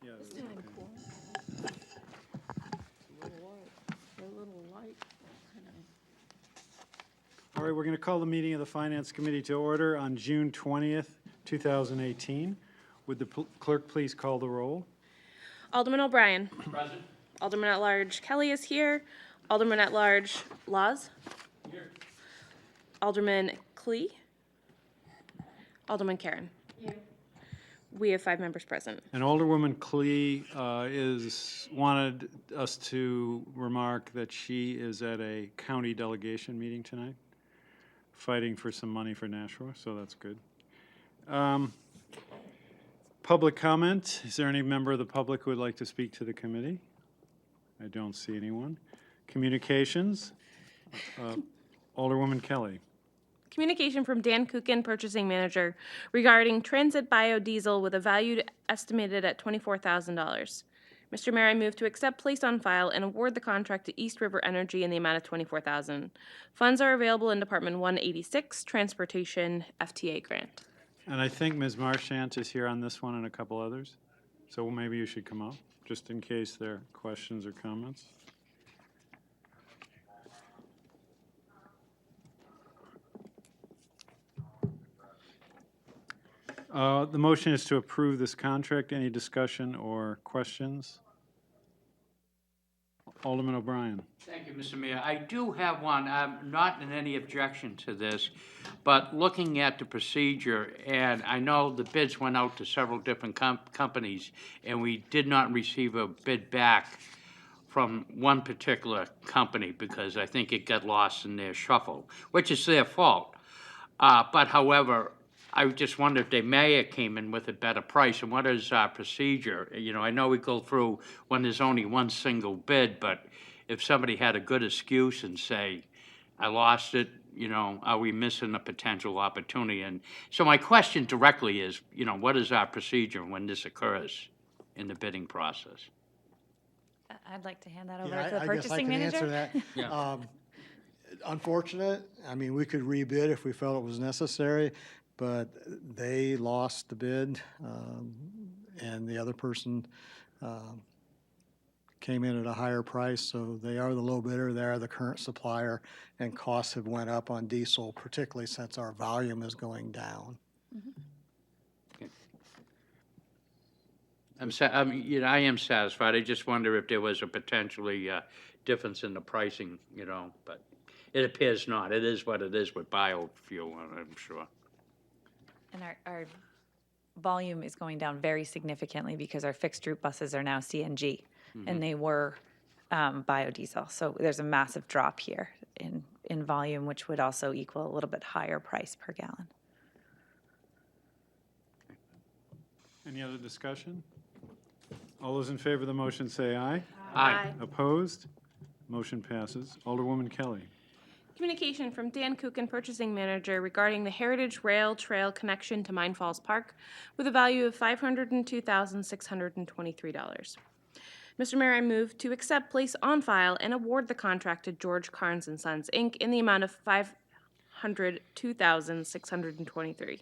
Yeah, This that's is okay. cool. It's a little light. All right, we're going to call the meeting of the Finance Committee to order on June 20th, 2018. Would the clerk please call the roll? Alderman O'Brien. Present. Alderman at Large Kelly is here. Alderman at Large Laws. Here. Alderman Klee. Alderman Karen. Here. We have 5 members present. And Alderwoman Klee wanted us to remark that she is at a county delegation meeting tonight, fighting for some money for Nashua, so that's good. Public comment. Is there any member of the public who would like to speak to the committee? I don't see anyone. Communications. Alderwoman Kelly. Communication from Dan Kukin, Purchasing Manager, regarding Transit Biodiesel with a value estimated at $24,000. Mr. Mayor, I move to accept, place on file, and award the contract to East River Energy in the amount of $24,000. Funds are available in Department 186, Transportation FTA Grant. And I think Ms. Marchant is here on this one and a couple others. So maybe you should come up, just in case there are questions or comments. The motion is to approve this contract. Any discussion or questions? Alderman O'Brien. Thank you, Mr. Mayor. I do have one. I'm not in any objection to this, but looking at the procedure, and I know the bids went out to several different companies, and we did not receive a bid back from one particular company because I think it got lost in their shuffle, which is their fault. But however, I just wonder if the mayor came in with a better price, and what is our procedure? You know, I know we go through when there's only one single bid, but if somebody had a good excuse and say, I lost it, you know, are we missing a potential opportunity? And so my question directly is, you know, what is our procedure when this occurs in the bidding process? I'd like to hand that over Yeah, to the I guess I purchasing can manager. answer that. Yeah. Unfortunate, I mean, we could rebid if we felt it was necessary, but they lost the bid, and the other person came in at a higher price, so they are the low bidder, they are the current supplier, and costs have went up on diesel, particularly since our volume is going down. You know, I am satisfied. I just wonder if there was a potentially difference in the pricing, you know, but it appears not. It is what it is with biofuel, I'm sure. And our volume is going down very significantly because our fixed route buses are now CNG, and they were biodiesel. So there's a massive drop here in volume, which would also equal a little bit higher price per gallon. Any other discussion? All those in favor of the motion say aye. Aye. Opposed? Motion passes. Alderwoman Kelly. Communication from Dan Kukin, Purchasing Manager, regarding the Heritage Rail Trail connection to Mine Falls Park with a value of $502,623. Mr. Mayor, I move to accept, place on file, and award the contract to George Carnes and Sons, Inc. in the amount of $502,623.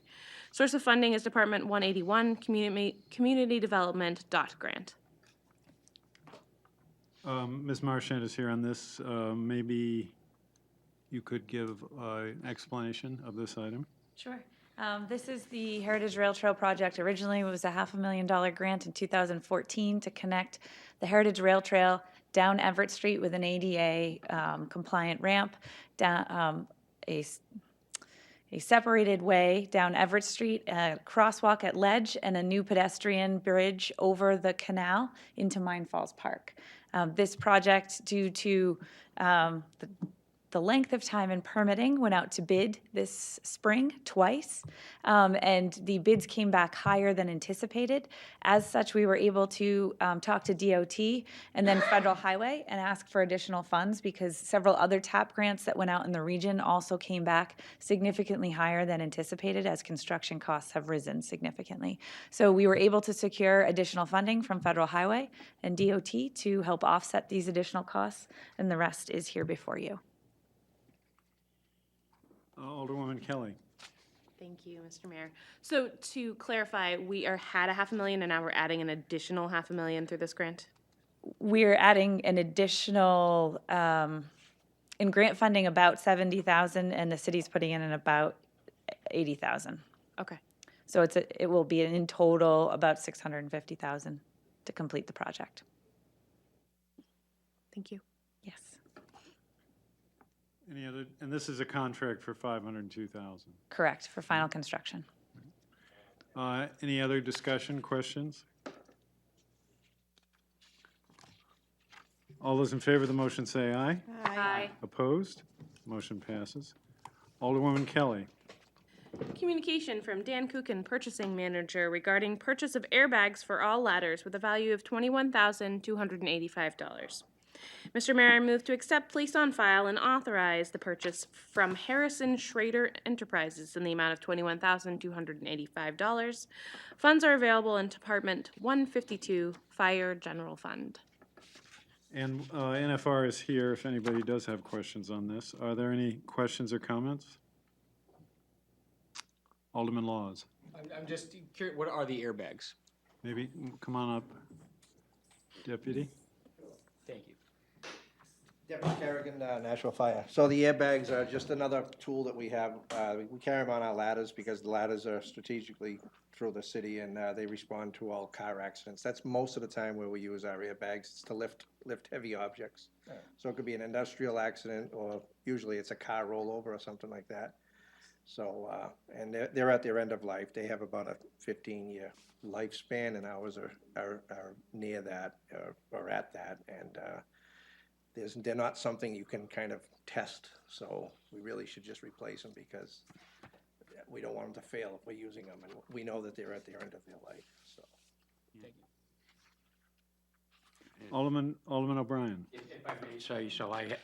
Source of funding is Department 181, Community Development Grant. Ms. Marchant is here on this. Maybe you could give an explanation of this item. Sure. This is the Heritage Rail Trail project. Originally, it was a $500,000 grant in 2014 to connect the Heritage Rail Trail down Everett Street with an ADA compliant ramp, down a separated way down Everett Street, a crosswalk at Ledge, and a new pedestrian bridge over the canal into Mine Falls Park. This project, due to the length of time in permitting, went out to bid this spring twice, and the bids came back higher than anticipated. As such, we were able to talk to DOT and then Federal Highway and ask for additional funds because several other TAP grants that went out in the region also came back significantly higher than anticipated as construction costs have risen significantly. So we were able to secure additional funding from Federal Highway and DOT to help offset these additional costs, and the rest is here before you. Alderwoman Kelly. Thank you, Mr. Mayor. So to clarify, we had a $500,000 and now we're adding an additional $500,000 through this grant? We're adding an additional, in grant funding, about 70,000, and the city's putting in about 80,000. Okay. So it will be in total about 650,000 to complete the project. Thank you. Yes. Any other, and this is a contract for 502,000. Correct, for final construction. Any other discussion, questions? All those in favor of the motion say aye. Aye. Opposed? Motion passes. Alderwoman Kelly. Communication from Dan Kuchen, Purchasing Manager, regarding purchase of airbags for all ladders with a value of $21,285. Mr. Mayor, I move to accept, place on file, and authorize the purchase from Harrison Schrader Enterprises in the amount of $21,285. Funds are available in Department 152, Fire General Fund. And NFR is here if anybody does have questions on this. Are there any questions or comments? Alderman Laws. I'm just curious, what are the airbags? Maybe, come on up. Deputy? Thank you. Deputy Kerrigan, National Fire. So the airbags are just another tool that we have. We carry them on our ladders because the ladders are strategically through the city and they respond to all car accidents. That's most of the time where we use our airbags. It's to lift heavy objects. So it could be an industrial accident or usually it's a car rollover or something like that. So, and they're at their end of life. They have about a 15-year lifespan, and ours are near that or at that. And they're not something you can kind of test. So we really should just replace them because we don't want them to fail if we're using them, and we know that they're at their end of their life. So. Thank you. Alderman O'Brien. If I may say so, I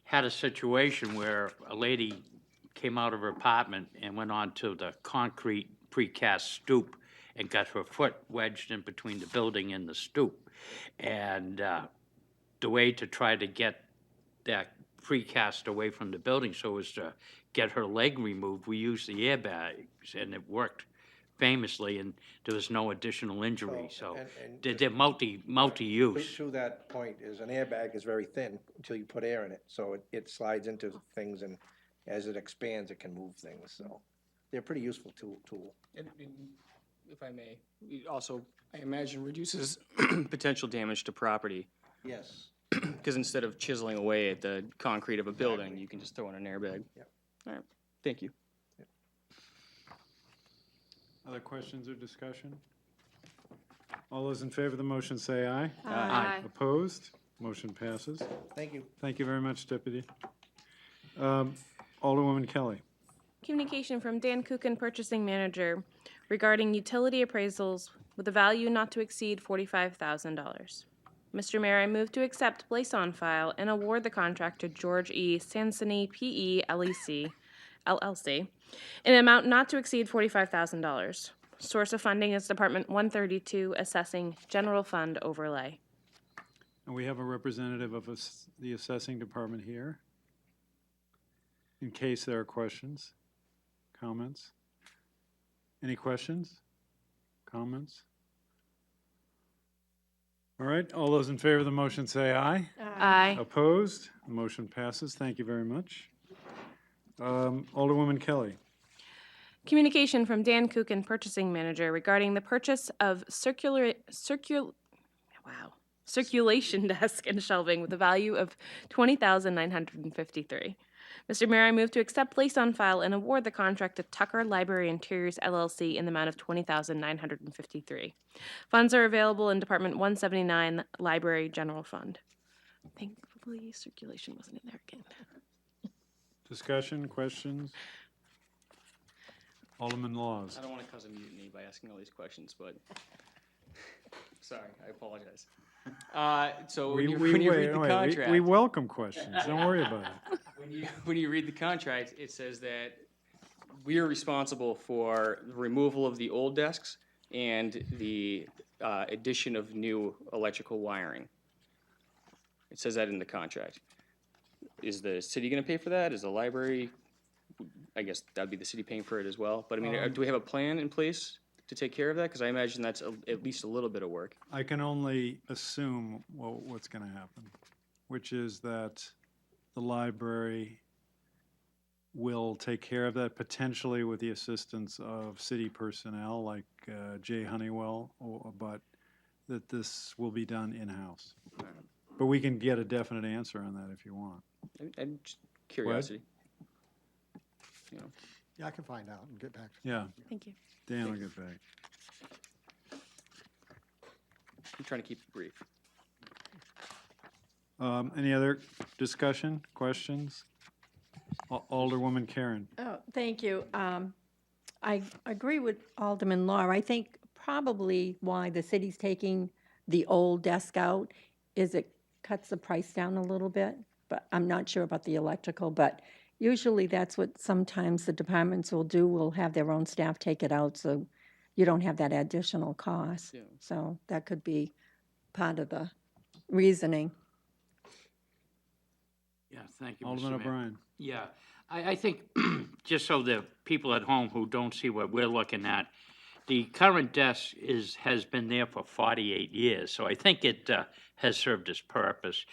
had a situation where a lady came out of her apartment and went onto the concrete precast stoop and got her foot wedged in between the building and the stoop. And the way to try to get that precast away from the building so as to get her leg removed, we used the airbags, and it worked famously, and there was no additional injury. So they're multi-use. To that point is an airbag is very thin until you put air in it. So it slides into things, and as it expands, it can move things. So they're a pretty useful tool. And if I may, it also, I imagine, reduces potential damage to property. Yes. Because instead of chiseling away at the concrete of a building, you can just throw in an airbag. Yep. All right, thank you. Other questions or discussion? All those in favor of the motion say aye. Aye. Opposed? Motion passes. Thank you. Thank you very much, Deputy. Alderwoman Kelly. Communication from Dan Kuchen, Purchasing Manager, regarding utility appraisals with a value not to exceed $45,000. Mr. Mayor, I move to accept, place on file, and award the contract to George E. Sansoni, P.E. LLC, in an amount not to exceed $45,000. Source of funding is Department 132, Assessing General Fund Overlay. And we have a representative of the assessing department here. In case there are questions, comments. Any questions? Comments? All right, all those in favor of the motion say aye. Aye. Opposed? The motion passes. Thank you very much. Alderwoman Kelly. Communication from Dan Kuchen, Purchasing Manager, regarding the purchase of circulation desk and shelving with a value of $20,953. Mr. Mayor, I move to accept, place on file, and award the contract to Tucker Library Interiors LLC in the amount of $20,953. Funds are available in Department 179, Library General Fund. Thankfully, circulation wasn't in there again. Discussion, questions? Alderman Laws. I don't want to cause a mutiny by asking all these questions, but sorry, I apologize. So when you read the contract, We welcome questions. Don't worry about it. when you read the contract, it says that we are responsible for the removal of the old desks and the addition of new electrical wiring. It says that in the contract. Is the city going to pay for that? Is the library I guess that'd be the city paying for it as well. But I mean, do we have a plan in place to take care of that? Because I imagine that's at least a little bit of work. I can only assume what's going to happen, which is that the library will take care of that, potentially with the assistance of city personnel like Jay Honeywell, but that this will be done in-house. But we can get a definite answer on that if you want. And just curiosity. You know. Yeah, I can find out and get back to you. Yeah, Thank you. Dan will get back. I'm trying to keep it brief. Any other discussion, questions? Alderwoman Karen. Oh, thank you. I agree with Alderman Law. I think probably why the city's taking the old desk out is it cuts the price down a little bit, but I'm not sure about the electrical, but usually that's what sometimes the departments will do, will have their own staff take it out, so you don't have that additional cost. Yeah. So that could be part of the reasoning. Yeah, thank you, Mr. Alderman Mayor. O'Brien. Yeah, I think, just so the people at home who don't see what we're looking at, the current desk has been there for 48 years, so I think it has served its purpose.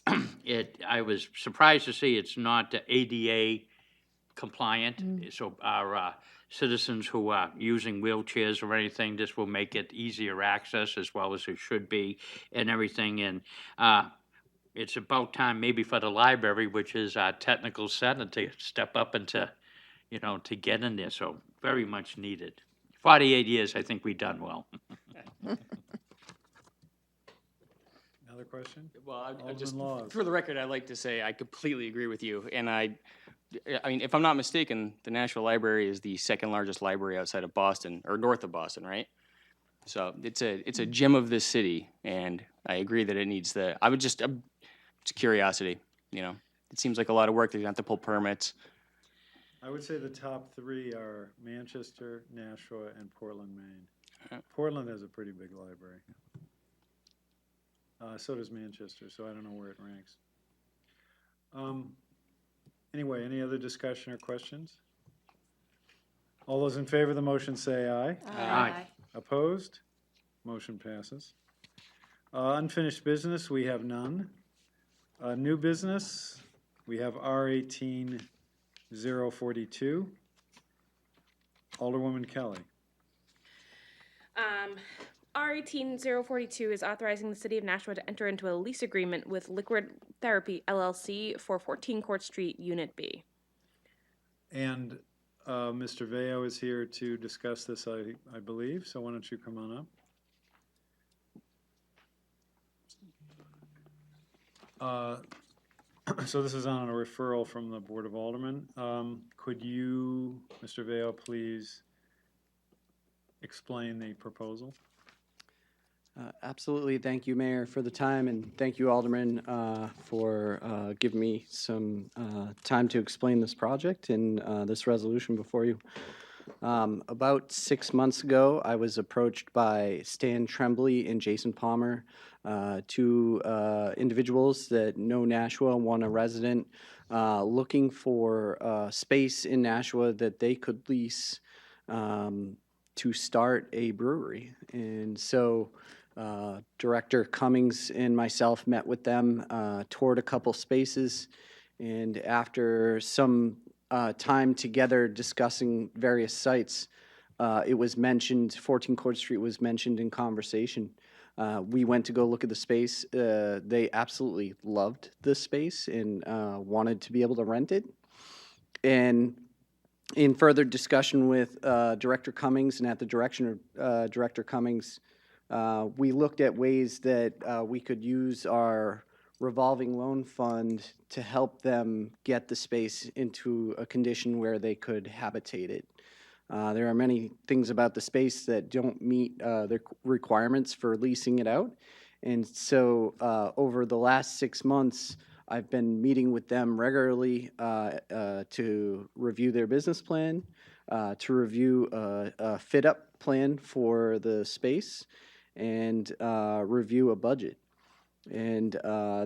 I was surprised to see it's not ADA compliant, so our citizens who are using wheelchairs or anything, this will make it easier access as well as it should be and everything, and it's about time maybe for the library, which is our technical center, to step up and to get in there, so very much needed. 48 years, I think we've done well. Another question? Well, I just, Alderman Laws. for the record, I'd like to say I completely agree with you. And I mean, if I'm not mistaken, the National Library is the second largest library outside of Boston, or north of Boston, right? So it's a gem of this city, and I agree that it needs just curiosity, It seems like a lot of work that you have to pull permits. I would say the top three are Manchester, Nashua, and Portland, Maine. Portland has a pretty big library. So does Manchester, so I don't know where it ranks. Anyway, any other discussion or questions? All those in favor of the motion say aye. Aye. Opposed? Motion passes. Unfinished business, we have none. New business, we have R18-042. Alderwoman Kelly. R18-042 is authorizing the City of Nashua to enter into a lease agreement with Liquid Therapy LLC for 14 Court Street, Unit B. And Mr. Veo is here to discuss this, I believe, so why don't you come on up? So this is on a referral from the Board of Aldermen. Could you, Mr. Veo, please explain the proposal? Absolutely. Thank you, Mayor, for the time, and thank you, Alderman, for giving me some time to explain this project and this resolution before you. About 6 months ago, I was approached by Stan Tremblay and Jason Palmer, two individuals that know Nashua, one a resident, looking for space in Nashua that they could lease to start a brewery. And so Director Cummings and myself met with them, toured a couple spaces, and after some time together discussing various sites, it was mentioned, 14 Court Street was mentioned in conversation. We went to go look at the space. They absolutely loved the space and wanted to be able to rent it. And in further discussion with Director Cummings and at the direction of Director Cummings, we looked at ways that we could use our revolving loan fund to help them get the space into a condition where they could habitate it. There are many things about the space that don't meet the requirements for leasing it out. And so over the last 6 months, I've been meeting with them regularly to review their business plan, to review a fit-up plan for the space, and review a budget. And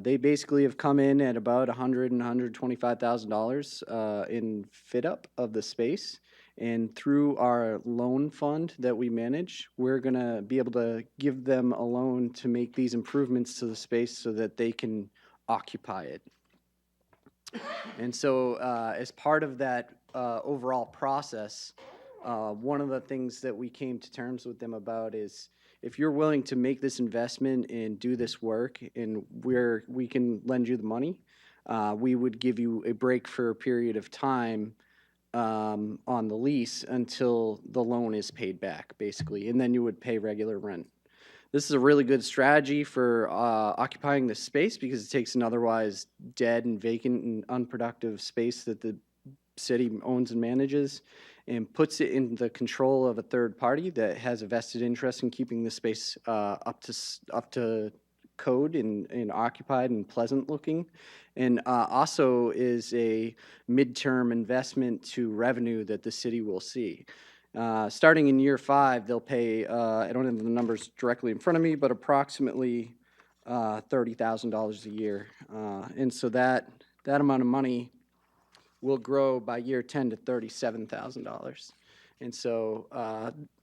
they basically have come in at about $125,000 in fit up of the space. And through our loan fund that we manage, we're going to be able to give them a loan to make these improvements to the space so that they can occupy it. And so as part of that overall process, one of the things that we came to terms with them about is if you're willing to make this investment and do this work and we can lend you the money, we would give you a break for a period of time on the lease until the loan is paid back, basically, and then you would pay regular rent. This is a really good strategy for occupying the space because it takes an otherwise dead and vacant and unproductive space that the city owns and manages and puts it in the control of a third party that has a vested interest in keeping the space up to code and occupied and pleasant looking, and also is a midterm investment to revenue that the city will see. Starting in year 5, they'll pay, I don't have the numbers directly in front of me, but approximately $30,000 a year. And so that amount of money will grow by year 10 to $37,000. And so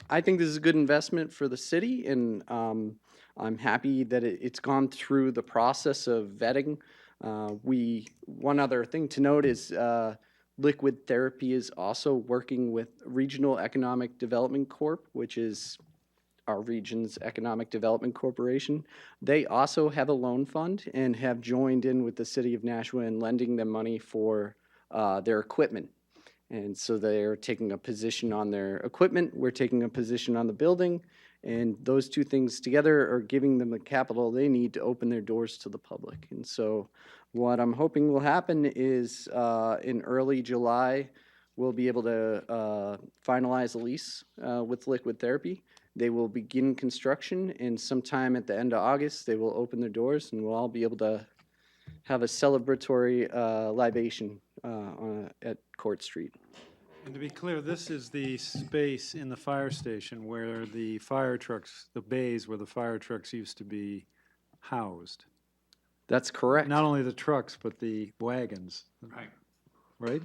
I think this is a good investment for the city, and I'm happy that it's gone through the process of vetting. One other thing to note is Liquid Therapy is also working with Regional Economic Development Corp., which is our region's economic development corporation. They also have a loan fund and have joined in with the city of Nashua in lending them money for their equipment. And so they're taking a position on their equipment, we're taking a position on the building, and those two things together are giving them the capital they need to open their doors to the public. And so what I'm hoping will happen is in early July, we'll be able to finalize a lease with Liquid Therapy. They will begin construction, and sometime at the end of August, they will open their doors, and we'll all be able to have a celebratory libation at Court Street. And to be clear, this is the space in the fire station where the fire trucks, the bays where the fire trucks used to be housed. That's correct. Not only the trucks, but the wagons, Right. right?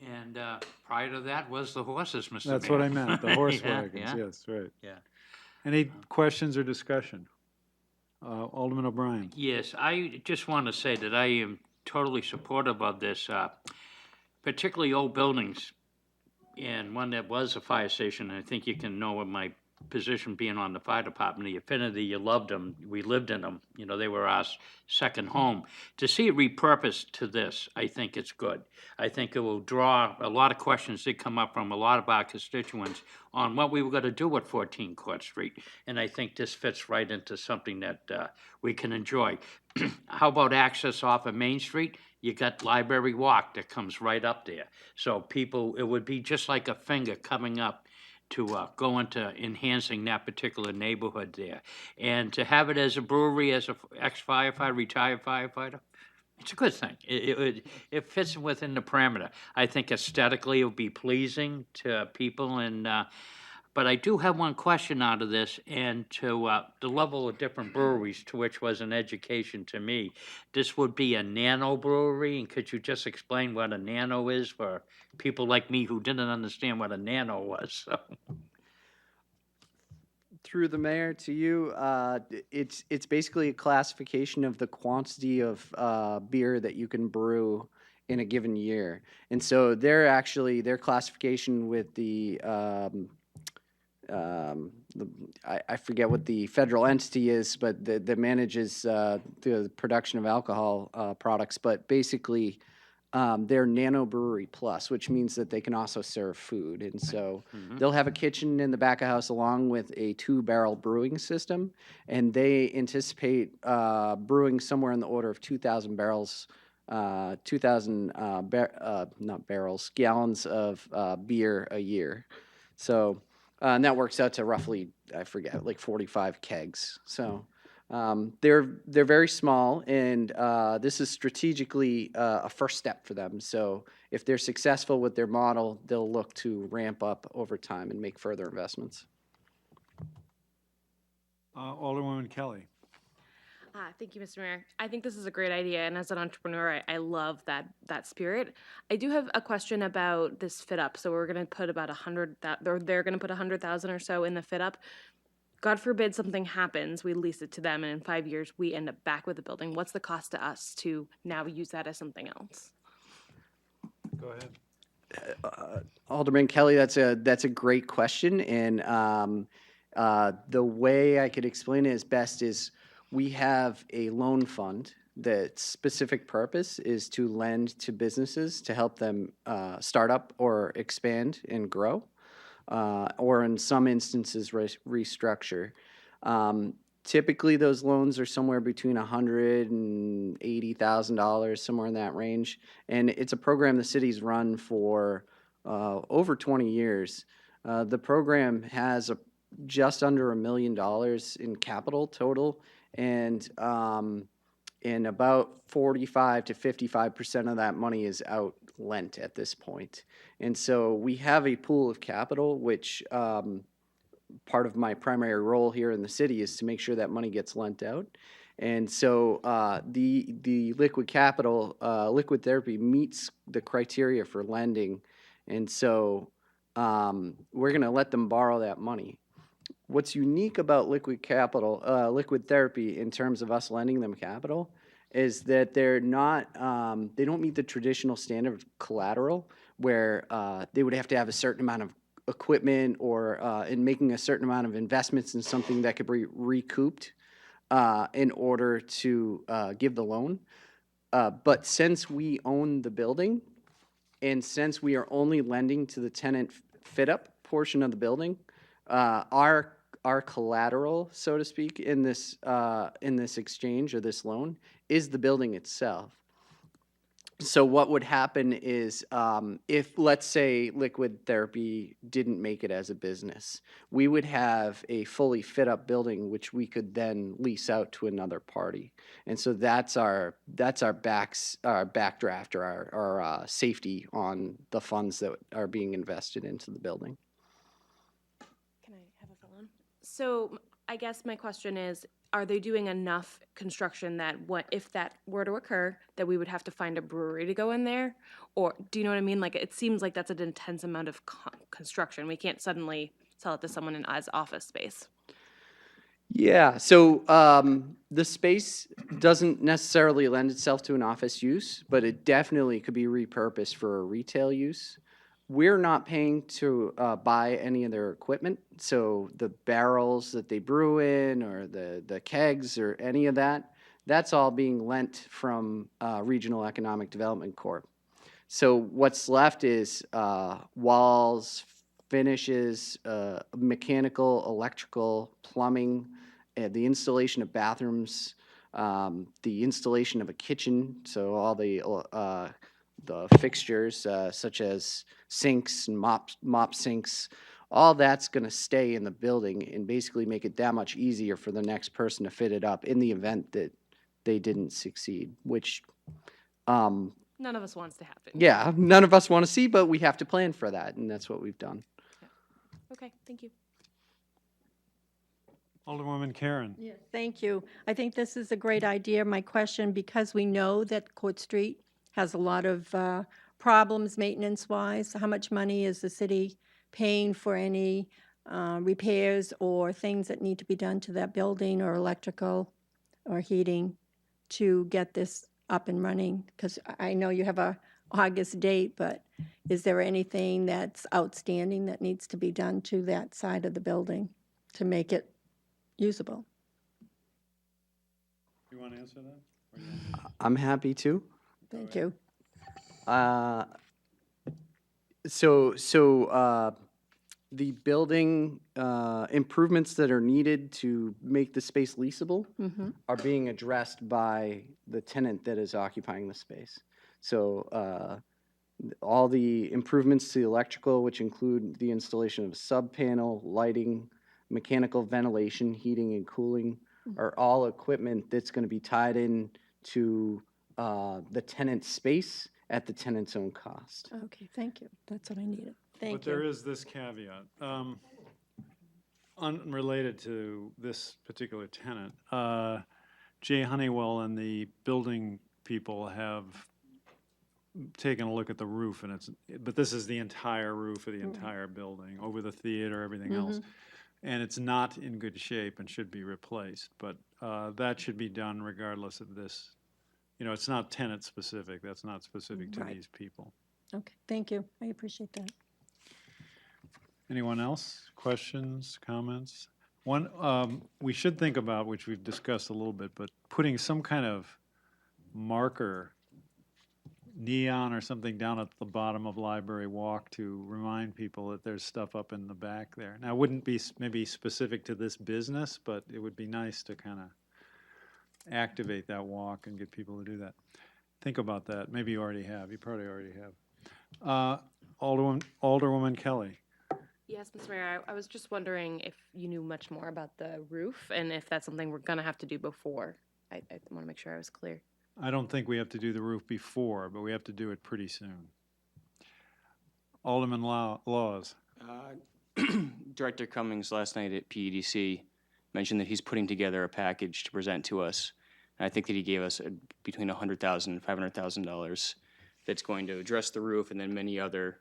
And prior to that was the horses, Mr. Mayor. That's what I meant, the horse Yeah, wagons, yeah. yes, right. Yeah. Any questions or discussion? Alderman O'Brien. Yes, I just want to say that I am totally supportive of this, particularly old buildings. And one that was a fire station, I think you can know what my position being on the fire department, the affinity, you loved them, we lived in them, you know, they were our second home. To see it repurposed to this, I think it's good. I think it will draw a lot of questions that come up from a lot of our constituents on what we were going to do at 14 Court Street. And I think this fits right into something that we can enjoy. How about access off of Main Street? You got Library Walk that comes right up there. So people, it would be just like a finger coming up to go into enhancing that particular neighborhood there. And to have it as a brewery, as a ex-firefighter, retired firefighter, it's a good thing. It fits within the parameter. I think aesthetically it would be pleasing to people, and but I do have one question out of this, and to the level of different breweries, to which was an education to me. This would be a nano brewery, and could you just explain what a nano is for people like me who didn't understand what a nano was? So. Through the mayor to you, it's basically a classification of the quantity of beer that you can brew in a given year. And so their classification with I forget what the federal entity is, but that manages the production of alcohol products. But basically, they're Nano Brewery Plus, which means that they can also serve food. And so they'll have a kitchen in the back of house along with a 2-barrel brewing system. And they anticipate brewing somewhere in the order of 2,000 barrels, gallons of beer a year. So, and that works out to roughly, I forget, like 45 kegs. So they're very small, and this is strategically a first step for them. So if they're successful with their model, they'll look to ramp up over time and make further investments. Alderwoman Kelly. Thank you, Mr. Mayor. I think this is a great idea, and as an entrepreneur, I love that spirit. I do have a question about this fit up. So we're going to put about 100, or they're going to put 100,000 or so in the fit up. God forbid something happens, we lease it to them, and in 5 years we end up back with the building. What's the cost to us to now use that as something else? Go ahead. Alderman Kelly, that's a great question, and the way I could explain it as best is we have a loan fund that's specific purpose is to lend to businesses to help them start up or expand and grow, or in some instances restructure. Typically, those loans are somewhere between $180,000, somewhere in that range, and it's a program the city's run for over 20 years. The program has just under $1 million in capital total, and about 45 to 55% of that money is out lent at this point. And so we have a pool of capital, which part of my primary role here in the city is to make sure that money gets lent out. And so the liquid capital, liquid therapy meets the criteria for lending. And so we're going to let them borrow that money. What's unique about liquid capital, liquid therapy in terms of us lending them capital is that they're not, they don't meet the traditional standard of collateral where they would have to have a certain amount of equipment or in making a certain amount of investments in something that could be recouped in order to give the loan. But since we own the building and since we are only lending to the tenant fit-up portion of the building, our collateral, so to speak, in this exchange or this loan is the building itself. So what would happen is if, let's say, liquid therapy didn't make it as a business, we would have a fully fit-up building which we could then lease out to another party. And so that's our backdraft or our safety on the funds that are being invested into the building. Can I have a follow-on? So I guess my question is, are they doing enough construction that if that were to occur, that we would have to find a brewery to go in there? Or do you know what I mean? Like, it seems like that's an intense amount of construction. We can't suddenly sell it to someone as office space. Yeah, so the space doesn't necessarily lend itself to an office use, but it definitely could be repurposed for a retail use. We're not paying to buy any of their equipment, so the barrels that they brew in or the kegs or any of that, that's all being lent from Regional Economic Development Corp. So what's left is walls, finishes, mechanical, electrical, plumbing, the installation of bathrooms, the installation of a kitchen, so all the fixtures such as sinks and mop sinks, all that's going to stay in the building and basically make it that much easier for the next person to fit it up in the event that they didn't succeed, which None of us wants to happen. yeah, none of us want to see, but we have to plan for that, and that's what we've done. Okay, thank you. Alderwoman Karen. Yes, thank you. I think this is a great idea. My question, because we know that Court Street has a lot of problems maintenance-wise, how much money is the city paying for any repairs or things that need to be done to that building or electrical or heating to get this up and running? Because I know you have a August date, but is there anything that's outstanding that needs to be done to that side of the building to make it usable? You want to answer that? I'm happy to. Thank you. The building improvements that are needed to make the space leasable are being addressed by the tenant that is occupying the space. So all the improvements to the electrical, which include the installation of a sub-panel, lighting, mechanical ventilation, heating and cooling, are all equipment that's going to be tied in to the tenant's space at the tenant's own cost. Okay, thank you. That's what I needed. Thank But there you. is this caveat, unrelated to this particular tenant. Jay Honeywell and the building people have taken a look at the roof, and but this is the entire roof of the entire building, over the theater, everything else. And it's not in good shape and should be replaced, but that should be done regardless of this. You know, it's not tenant specific, that's not specific to Right. these people. Okay, thank you. I appreciate that. Anyone else? Questions, comments? One, we should think about, which we've discussed a little bit, but putting some kind of marker, neon or something down at the bottom of Library Walk to remind people that there's stuff up in the back there. Now, it wouldn't be maybe specific to this business, but it would be nice to kind of activate that walk and get people to do that. Think about that. Maybe you already have. You probably already have. Alderwoman Kelly. Yes, Mr. Mayor, I was just wondering if you knew much more about the roof and if that's something we're gonna have to do before. I want to make sure I was clear. I don't think we have to do the roof before, but we have to do it pretty soon. Alderman Laws. Director Cummings last night at PEDC mentioned that he's putting together a package to present to us. And I think that he gave us between $100,000 and $500,000 that's going to address the roof and then many other,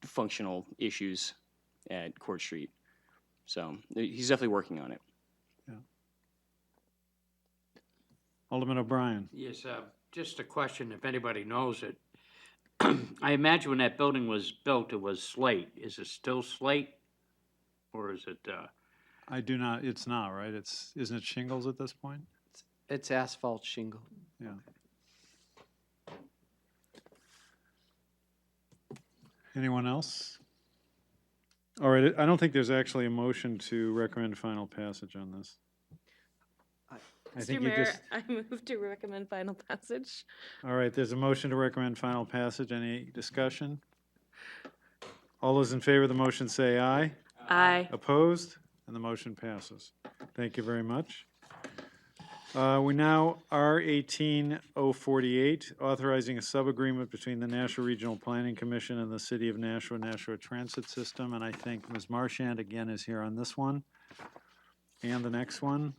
functional issues at Court Street. So he's definitely working on it. Yeah. Alderman O'Brien. Yes, just a question, if anybody knows it. I imagine when that building was built, it was slate. Is it still slate? Or is it, I do not, it's not, right? Isn't it shingles at this point? It's asphalt shingle. Yeah. Anyone else? All right, I don't think there's actually a motion to recommend final passage on this. I Mr. think you Mayor, just, I move to recommend final passage. all right, there's a motion to recommend final passage. Any discussion? All those in favor of the motion say aye. Aye. Opposed? And the motion passes. Thank you very much. We now R18-048, authorizing a sub-agreement between the Nashua Regional Planning Commission and the City of Nashua, Nashua Transit System. And I think Ms. Marchand again is here on this one and the next one.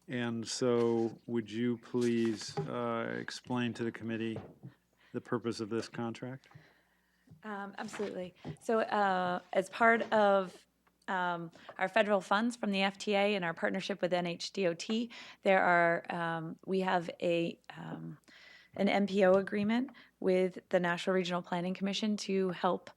And so would you please explain to the committee the purpose of this contract? Absolutely. So as part of our federal funds from the FTA and our partnership with NHDOT, we have an MPO agreement with the National Regional Planning Commission to help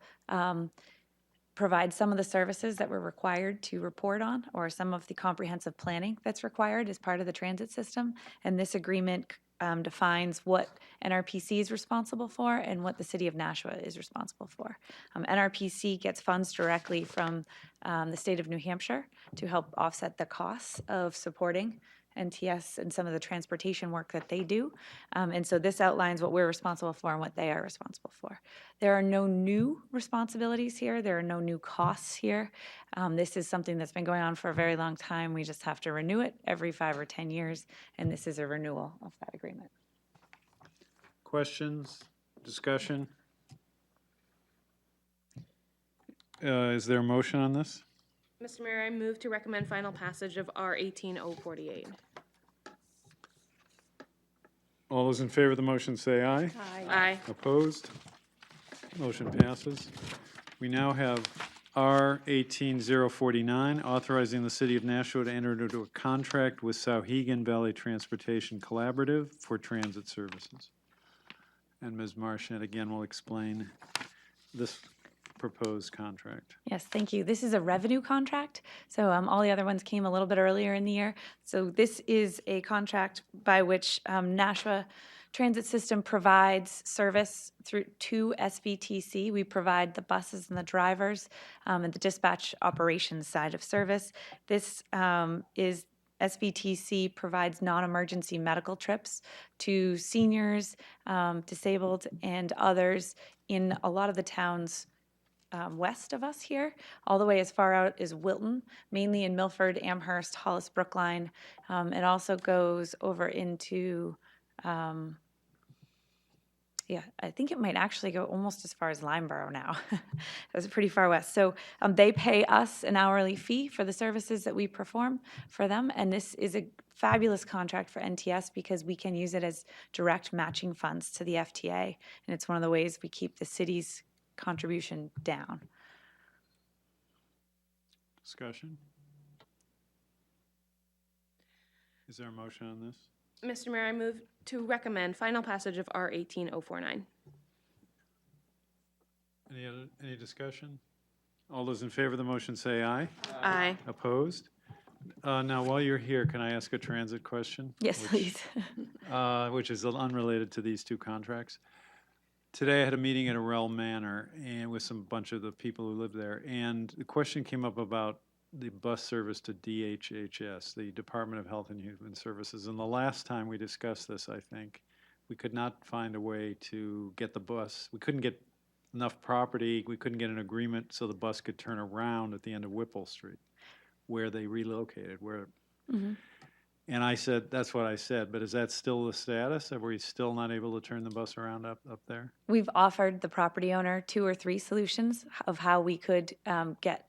provide some of the services that we're required to report on, or some of the comprehensive planning that's required as part of the transit system. And this agreement defines what NRPC is responsible for and what the City of Nashua is responsible for. NRPC gets funds directly from the state of New Hampshire to help offset the costs of supporting NTS and some of the transportation work that they do. And so this outlines what we're responsible for and what they are responsible for. There are no new responsibilities here. There are no new costs here. This is something that's been going on for a very long time. We just have to renew it every 5 or 10 years, and this is a renewal of that agreement. Questions, discussion? Is there a motion on this? Mr. Mayor, I move to recommend final passage of R18-048. All those in favor of the motion say aye. Aye. Opposed? Motion passes. We now have R18-049, authorizing the City of Nashua to enter into a contract with Sauhegan Valley Transportation Collaborative for transit services. And Ms. Marchand again will explain this proposed contract. Yes, thank you. This is a revenue contract. So all the other ones came a little bit earlier in the year. So this is a contract by which Nashua Transit System provides service to SVTC. We provide the buses and the drivers and the dispatch operations side of service. This is SVTC provides non-emergency medical trips to seniors, disabled, and others in a lot of the towns west of us here, all the way as far out as Wilton, mainly in Milford, Amherst, Hollis, Brookline. It also goes over into Yeah, I think it might actually go almost as far as Limeboro now. That's pretty far west. So they pay us an hourly fee for the services that we perform for them. And this is a fabulous contract for NTS because we can use it as direct matching funds to the FTA. And it's one of the ways we keep the city's contribution down. Discussion? Is there a motion on this? Mr. Mayor, I move to recommend final passage of R 18049. Any discussion? All those in favor of the motion say aye. Aye. Opposed? Now, while you're here, can I ask a transit question? Yes, please. Which is unrelated to these two contracts. Today, I had a meeting at Arell Manor and with some bunch of the people who live there, and the question came up about the bus service to DHHS, the Department of Health and Human Services. And the last time we discussed this, I think, we could not find a way to get the bus. We couldn't get enough property. We couldn't get an agreement so the bus could turn around at the end of Whipple Street, where they relocated. And I said, that's what I said, but is that still the status? Are we still not able to turn the bus around up there? We've offered the property owner 2 or 3 solutions of how we could get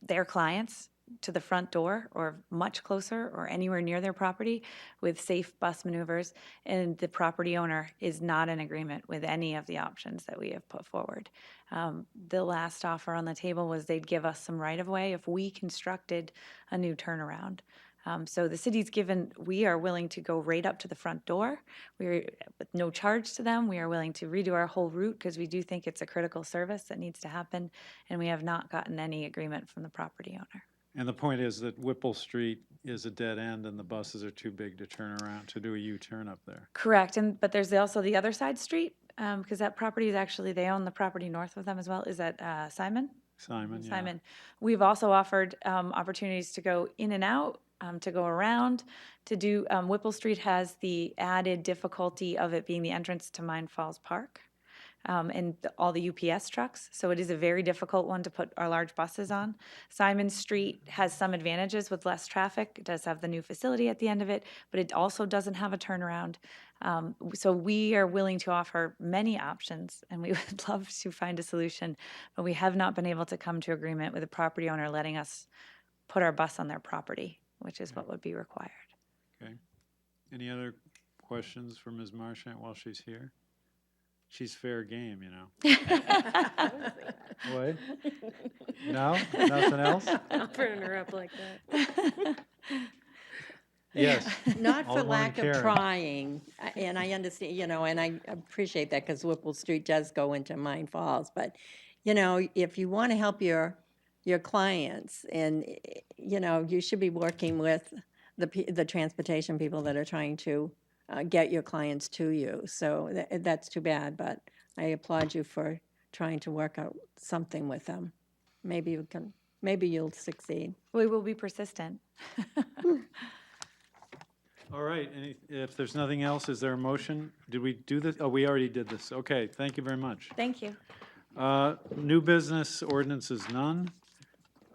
their clients to the front door or much closer or anywhere near their property with safe bus maneuvers, and the property owner is not in agreement with any of the options that we have put forward. The last offer on the table was they'd give us some right-of-way if we constructed a new turnaround. So the city's given, we are willing to go right up to the front door. We're with no charge to them. We are willing to redo our whole route because we do think it's a critical service that needs to happen, and we have not gotten any agreement from the property owner. And the point is that Whipple Street is a dead end and the buses are too big to turn around, to do a U-turn up there. Correct, but there's also the other side street, because that property is actually, they own the property north of them as well. Is that Simon? Simon, yeah. Simon. We've also offered opportunities to go in and out, to go around, to do, Whipple Street has the added difficulty of it being the entrance to Mine Falls Park, and all the UPS trucks, so it is a very difficult one to put our large buses on. Simon Street has some advantages with less traffic. It does have the new facility at the end of it, but it also doesn't have a turnaround. So we are willing to offer many options, and we would love to find a solution, but we have not been able to come to agreement with the property owner letting us put our bus on their property, which is what would be required. Okay. Any other questions for Ms. Marchant while she's here? She's fair game, you know. What? No? Nothing else? I'll burn her up like that. Yes. Not for Alderman lack of Carey. trying, and I understand, and I appreciate that because Whipple Street does go into Mine Falls, but, if you want to help your clients, and, you should be working with the transportation people that are trying to get your clients to you. So that's too bad, but I applaud you for trying to work out something with them. Maybe you'll succeed. We will be persistent. All right, if there's nothing else, is there a motion? Did we do this? Oh, we already did this. Okay, thank you very much. Thank you. New business ordinances, none.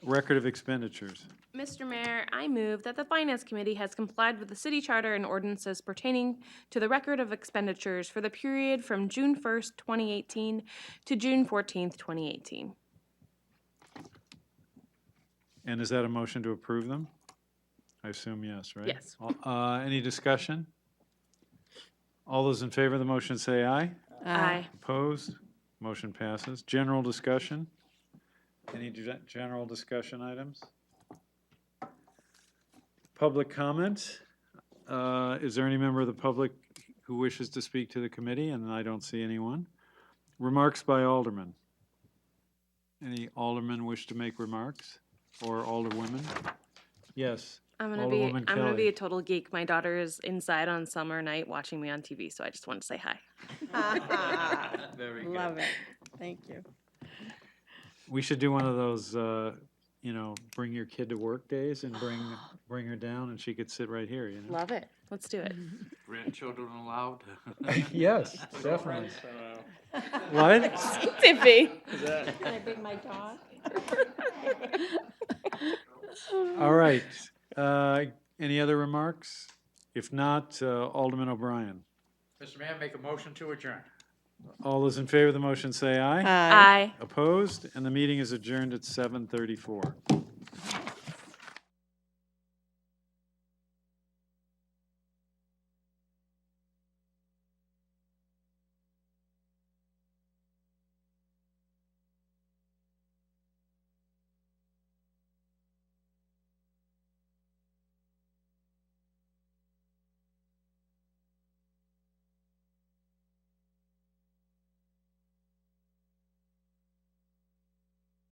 Record of expenditures. Mr. Mayor, I move that the Finance Committee has complied with the city charter and ordinances pertaining to the record of expenditures for the period from June 1st, 2018 to June 14th, 2018. And is that a motion to approve them? I assume yes, right? Yes. Any discussion? All those in favor of the motion say aye. Aye. Opposed? Motion passes. General discussion? Any general discussion items? Public comment? Is there any member of the public who wishes to speak to the committee? And I don't see anyone. Remarks by aldermen. Any aldermen wish to make remarks? Or alderwomen? Yes. I'm gonna Alderwoman be Kelly. a total geek. My daughter is inside on summer night watching me on TV, so I just wanted to say hi. Very good. Love it. Thank you. We should do one of those, bring your kid to work days and bring her down and she could sit right here, Love it. Let's do it. Grandchildren allowed? Yes, definitely. What? Tiffy. Can I bring my dog? All right. Any other remarks? If not, Alderman O'Brien. Mr. Mayor, make a motion to adjourn. All those in favor of the motion say aye. Aye. Opposed? And the meeting is adjourned at 7:34.